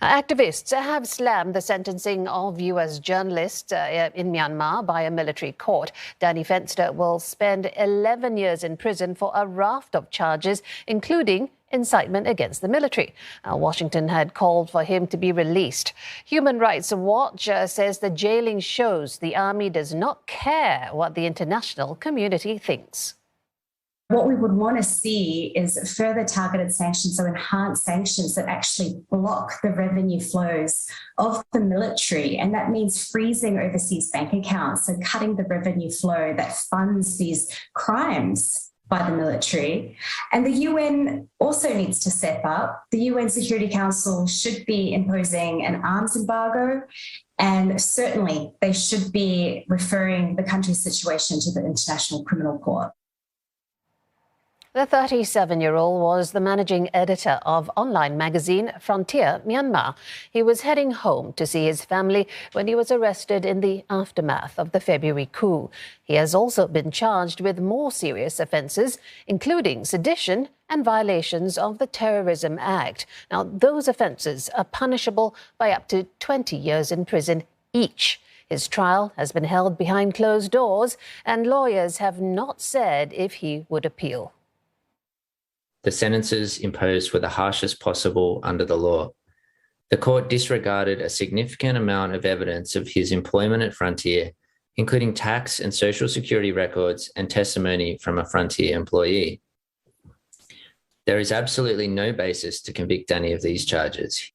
Activists have slammed the sentencing of U.S. journalists in Myanmar by a military court. Danny Fenster will spend 11 years in prison for a raft of charges, including incitement against the military. Washington had called for him to be released. Human Rights Watch says the jailing shows the army does not care what the international community thinks. What we would want to see is further targeted sanctions, so enhanced sanctions that actually block the revenue flows of the military. And that means freezing overseas bank accounts, so cutting the revenue flow that funds these crimes by the military. And the UN also needs to step up. The UN Security Council should be imposing an arms embargo, and certainly they should be referring the country's situation to the International Criminal Court. The 37-year-old was the managing editor of online magazine Frontier Myanmar. He was heading home to see his family when he was arrested in the aftermath of the February coup. He has also been charged with more serious offences, including sedition and violations of the Terrorism Act. Now, those offences are punishable by up to 20 years in prison each. His trial has been held behind closed doors, and lawyers have not said if he would appeal. The sentences imposed were the harshest possible under the law. The court disregarded a significant amount of evidence of his employment at Frontier, including tax and social security records and testimony from a Frontier employee. There is absolutely no basis to convict Danny of these charges.